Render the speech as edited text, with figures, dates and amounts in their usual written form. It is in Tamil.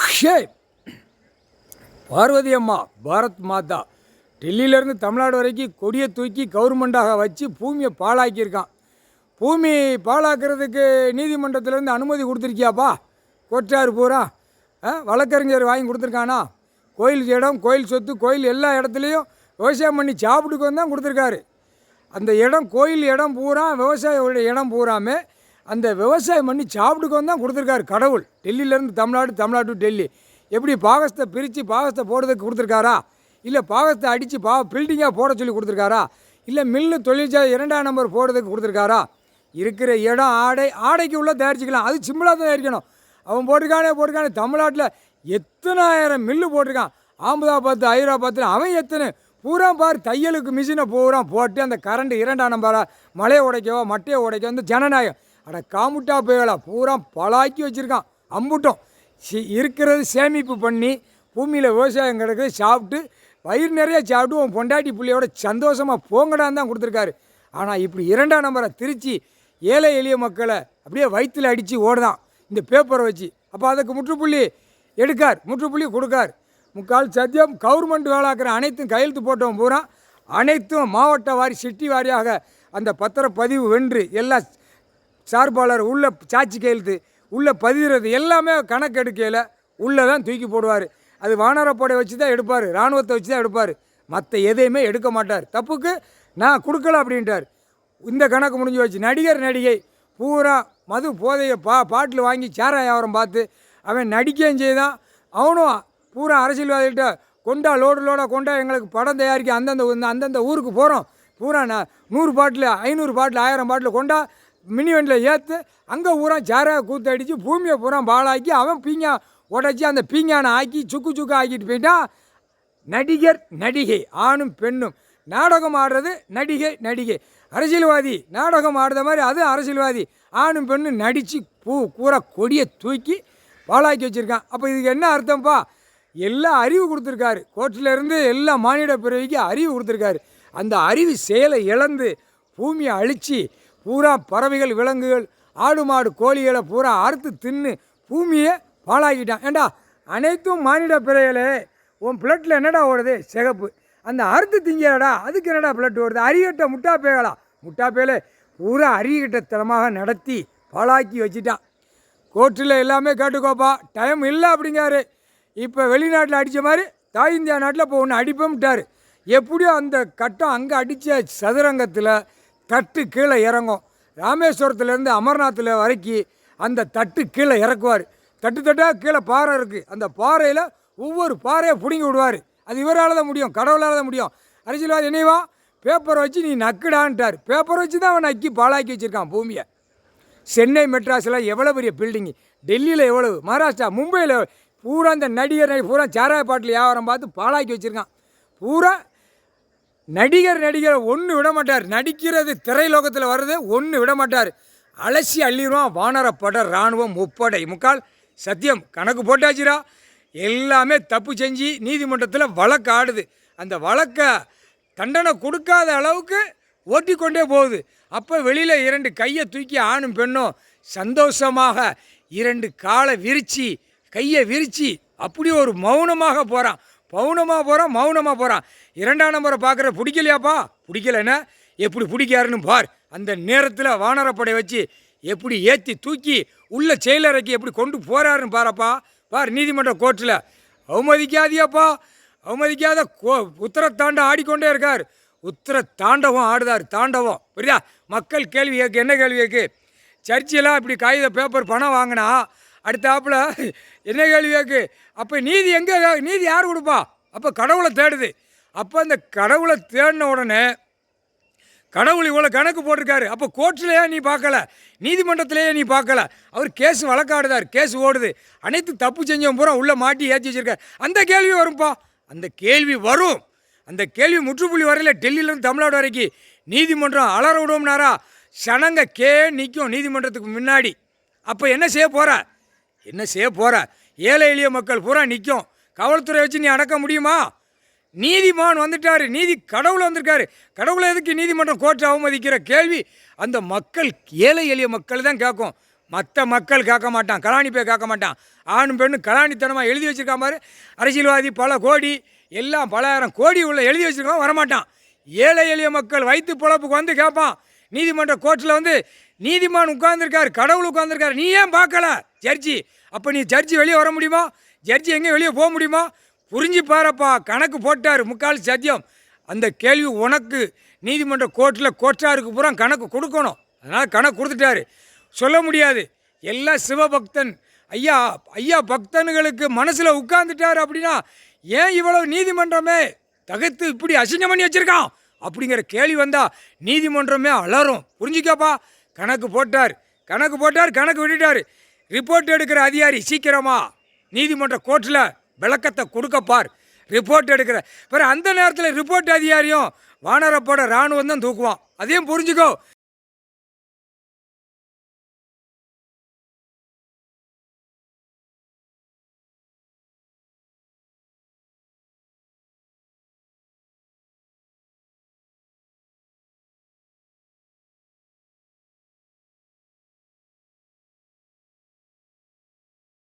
ஷே பார்வதி அம்மா பாரத் மாதா டெல்லியிலேருந்து தமிழ்நாடு வரைக்கும் கொடியை தூக்கி கவர்மெண்ட்டாக வச்சு பூமியை பாழாக்கியிருக்கான். பூமி பாழாக்கிறதுக்கு நீதிமன்றத்திலேருந்து அனுமதி கொடுத்துருக்கியாப்பா? கோட்டார் பூரா வழக்கறிஞர் வாங்கி கொடுத்துருக்கானா? கோயில் இடம், கோயில் சொத்து, கோயில் எல்லா இடத்துலையும் விவசாயம் பண்ணி சாப்பிட்டுக்கு வந்து தான் கொடுத்துருக்காரு. அந்த இடம், கோயில் இடம் பூரா, விவசாய இடம் பூராமே அந்த விவசாயம் பண்ணி சாப்பிட்டுக்கு வந்து தான் கொடுத்துருக்காரு கடவுள். டெல்லியிலேருந்து தமிழ்நாடு, தமிழ்நாடு டு டெல்லி. எப்படி பாகஸ்தை பிரித்து பாகஸ்தை போடுறதுக்கு கொடுத்துருக்காரா? இல்லை பாகஸ்தை அடித்து பில்டிங்காக போட சொல்லி கொடுத்துருக்காரா? இல்லை மில்லு தொழிற்சாலை 2ஆம் நம்பர் போடுறதுக்கு கொடுத்துருக்காரா? இருக்கிற இடம் ஆடைக்கு உள்ளே தயாரிச்சிக்கலாம். அது சிம்பிளாக தான் தயாரிக்கணும். அவன் போட்டிருக்கானே தமிழ்நாட்டில் எத்தனாயிரம் மில்லு போட்டிருக்கான். அகமதாபாத், ஹைதராபாத்தில் அவன் எத்தனை பூரா பார் தையலுக்கு மிஷினை பூரா போட்டு அந்த கரண்ட் 2ஆம் நம்பரை மலையை உடைக்கவோ மட்டையை உடைக்கவோ வந்து ஜனநாயகம் அட காமுட்டா போயலா பூரா பலாக்கி வச்சுருக்கான். அம்புட்டும் இருக்கிறது சேமிப்பு பண்ணி பூமியில் விவசாயம் கிடக்குது, சாப்பிட்டு வயிறு நிறைய சாப்பிட்டு உன் பொண்டாட்டி பிள்ளையோட சந்தோஷமாக போங்கடான்னு தான் கொடுத்துருக்காரு. ஆனால் இப்படி 2ஆம் நம்பரை திருச்சி ஏழை எளிய மக்களை அப்படியே வயிற்றில் அடித்து ஓடுதான் இந்த பேப்பரை வச்சு. அப்போ அதுக்கு முற்றுப்புள்ளி எடுக்கார், முற்றுப்புள்ளி கொடுக்கார். முக்கால் சத்தியம் கவர்மெண்ட் வேலாக்கிற அனைத்தும் கையெழுத்து போட்டவன் பூரா அனைத்தும் மாவட்ட வாரி சிட்டி வாரியாக அந்த பத்திரப்பதிவு வென்று எல்லா சார்பாளர் உள்ள சாட்சி கையெழுத்து உள்ளே பதிகிறது எல்லாமே கணக்கு எடுக்கையில் உள்ளே தான் தூக்கி போடுவார். அது வானரப்படை வச்சு தான் எடுப்பார், இராணுவத்தை வச்சு தான் எடுப்பார். மற்ற எதையுமே எடுக்க மாட்டார். தப்புக்கு நான் கொடுக்கல அப்படின்ட்டார். இந்த கணக்கு முடிஞ்சு வச்சு நடிகர் நடிகை பூரா மது போதையை பாட்டில் வாங்கி சாரா வியாபாரம் பார்த்து அவன் நடிக்கவும் செய்தான். அவனும் பூரா அரசியல்வாதிகிட்ட கொண்டா லோடாக கொண்டா எங்களுக்கு படம் தயாரிக்க அந்தந்த ஊருக்கு போகிறோம் பூரா 100 பாட்டில் 500 பாட்டில் 1000 பாட்டில் கொண்டா மினி வண்டியில் ஏற்று அங்கே பூரா சாராக கூத்து அடித்து பூமியை பூரா பாலாக்கி அவன் பீங்கா உடச்சி அந்த பீங்கானை ஆக்கி சுக்கு ஆக்கிட்டு போயிட்டான். நடிகர் நடிகை ஆணும் பெண்ணும் நாடகம் ஆடுறது நடிகை அரசியல்வாதி நாடகம் ஆடுற மாதிரி அது அரசியல்வாதி ஆணும் பெண்ணும் நடித்து பூரா கொடியை தூக்கி பாலாக்கி வச்சுருக்கான். அப்போ இதுக்கு என்ன அர்த்தம்ப்பா? எல்லாம் அறிவு கொடுத்துருக்காரு. கோர்ட்டிலேருந்து எல்லா மானிட பிறவிக்கு அறிவு கொடுத்துருக்காரு. அந்த அறிவு செயலை இழந்து பூமியை அழித்து பூரா பறவைகள், விலங்குகள், ஆடு மாடு, கோழிகளை பூரா அறுத்து தின்னு பூமியை பாழாக்கிட்டான். ஏண்டா அனைத்தும் மானிட பிறவிகளே, உன் பிளட்டில் என்னடா ஓடுது? சிகப்பு. அந்த அறுத்து திங்கடா, அதுக்கு என்னடா பிளட் ஓடுது? அறிகட்ட முட்டாப்பேலே பூரா அறிகட்டத்தனமாக நடத்தி பாழாக்கி வச்சுட்டான். கோர்ட்டில் எல்லாமே கேட்டுக்கோப்பா, டைம் இல்லை அப்படிங்காரு. இப்போ வெளிநாட்டில் அடித்த மாதிரி தாய் இந்தியா நாட்டில் இப்போ ஒன்று அடிப்போம்ட்டார். எப்படியோ அந்த கட்டம் அங்கே அடித்த சதுரங்கத்தில் தட்டு கீழே இறங்கும். ராமேஸ்வரத்துலேருந்து அமர்நாத்தில் வரைக்கும் அந்த தட்டு கீழே இறக்குவார். தட்டாக கீழே பாறை இருக்குது. அந்த பாறையில் ஒவ்வொரு பாறையை பிடுங்கி விடுவார். அது இவரால் தான் முடியும், கடவுளால் தான் முடியும். அரசியல்வாதி என்னைவா பேப்பரை வச்சு நீ நக்குடான்ட்டார். பேப்பரை வச்சு தான் அவன் நக்கி பாழாக்கி வச்சுருக்கான் பூமியை. சென்னை மெட்ராஸில் எவ்வளோ பெரிய பில்டிங்கு, டெல்லியில் எவ்வளவு, மகாராஷ்டிரா, மும்பையில் பூரா இந்த நடிகர் பூரா சாராய பாட்டில் வியாபாரம் பார்த்து பாழாக்கி வச்சுருக்கான். பூரா நடிகர் ஒன்று விட மாட்டார். நடிக்கிறது திரைலோகத்தில் வர்றது ஒன்று விட மாட்டார். அலசி அள்ளிடுவான். வானரப்பட இராணுவம் முக்கால் சத்தியம் கணக்கு போட்டாச்சுரா. எல்லாமே தப்பு செஞ்சு நீதிமன்றத்தில் வழக்கு ஆடுது. அந்த வழக்கை தண்டனை கொடுக்காத அளவுக்கு ஓட்டிக்கொண்டே போகுது. அப்போ வெளியில் 2 கையை தூக்கி ஆணும் பெண்ணும் சந்தோஷமாக 2 காலை விரித்து கையை விரித்து அப்படி ஒரு மௌனமாக போகிறான். மௌனமாக போகிறான். 2ஆம் நம்பரை பார்க்குற பிடிக்கலையாப்பா? பிடிக்கலைன்னா எப்படி பிடிக்காருன்னு பார். அந்த நேரத்தில் வானரப்படை வச்சு எப்படி ஏற்றி தூக்கி உள்ள செயலறைக்கு எப்படி கொண்டு போகிறாருன்னு பாருப்பா. பார் நீதிமன்ற கோர்ட்டில் அவமதிக்காதியாப்பா, அவமதிக்காத உத்தரத்தாண்டம் ஆடிக்கொண்டே இருக்கார். தாண்டவம் ஆடுதார். தாண்டவம் புரியுதா? மக்கள் கேள்வி கேட்கு. என்ன கேள்வி கேட்கு? சர்ச்செல்லாம் இப்படி காகித பேப்பர் பணம் வாங்கினா அடுத்தாப்புல என்ன கேள்வி கேட்கு? அப்போ நீதி எங்கே? நீதி யார் கொடுப்பா? அப்போ கடவுளை தேடுது. அப்போ அந்த கடவுளை தேடின உடனே கடவுள் இவ்வளோ கணக்கு போட்டிருக்காரு. அப்போ கோர்ட்லேயே நீ பார்க்கல, நீதிமன்றத்திலேயே நீ பார்க்கல. அவர் கேஸ் வழக்காடுதார், கேஸ் ஓடுது. அனைத்து தப்பு செஞ்சவன் பூரா உள்ளே மாட்டி ஏற்றி வச்சுருக்கார். அந்த கேள்வி வரும்ப்பா, அந்த கேள்வி வரும். அந்த கேள்வி முற்றுப்புள்ளி வரையில் டெல்லியிலேருந்து தமிழ்நாடு வரைக்கும் நீதிமன்றம் அலற விடுவோம்னாரா சனங்க நிற்கும் நீதிமன்றத்துக்கு முன்னாடி. அப்போ என்ன செய்ய போகிற? ஏழை எளிய மக்கள் பூரா நிற்கும். காவல்துறை வச்சு நீ அடக்க முடியுமா? நீதிமான் வந்துட்டார், நீதி கடவுள் வந்திருக்காரு. கடவுளை எதுக்கு நீதிமன்றம் கோர்ட்டை அவமதிக்கிற கேள்வி அந்த மக்கள், ஏழை எளிய மக்கள் தான் கேட்கும். மற்ற மக்கள் கேட்க மாட்டான், கலாணி போய் கேட்க மாட்டான். ஆணும் பெண்ணும் கலாணித்தனமாக எழுதி வச்சுருக்கான் பாரு. அரசியல்வாதி பல கோடி எல்லாம் பலாயிரம் கோடி உள்ள எழுதி வச்சுருக்கான், வரமாட்டான். ஏழை எளிய மக்கள் வயிற்று பொழப்புக்கு வந்து கேட்பான். நீதிமன்ற கோர்ட்டில் வந்து நீதிமான் உட்கார்ந்துருக்காரு, கடவுள் உட்கார்ந்துருக்காரு, நீ ஏன் பார்க்கல ஜட்ஜி? அப்போ நீ ஜட்ஜி வெளியே வர முடியுமா? ஜட்ஜி எங்கே வெளியே போக முடியுமா? புரிஞ்சு பாருப்பா, கணக்கு போட்டார் முக்கால் சத்தியம். அந்த கேள்வி உனக்கு நீதிமன்ற கோர்ட்டில் கோர்ட்டாருக்கு பூரா கணக்கு கொடுக்கணும். அதனால் கணக்கு கொடுத்துட்டாரு, சொல்ல முடியாது. எல்லாம் சிவபக்தன் ஐயா. ஐயா பக்தனுங்களுக்கு மனசில் உட்கார்ந்துட்டார் அப்படின்னா ஏன் இவ்வளவு நீதிமன்றமே தகர்த்து இப்படி அசிங்கம் பண்ணி வச்சுருக்கான் அப்படிங்கிற கேள்வி வந்தால் நீதிமன்றமே அலறும். புரிஞ்சுக்கப்பா. கணக்கு போட்டார், கணக்கு விட்டுட்டார். ரிப்போர்ட் எடுக்கிற அதிகாரி சீக்கிரமா நீதிமன்ற கோர்ட்டில் விளக்கத்தை கொடுக்கப்பார். ரிப்போர்ட் எடுக்கிற பிறகு அந்த நேரத்தில் ரிப்போர்ட் அதிகாரியும் வானரப்போட இராணுவம் தான் தூக்குவான். அதையும் புரிஞ்சுக்கோ.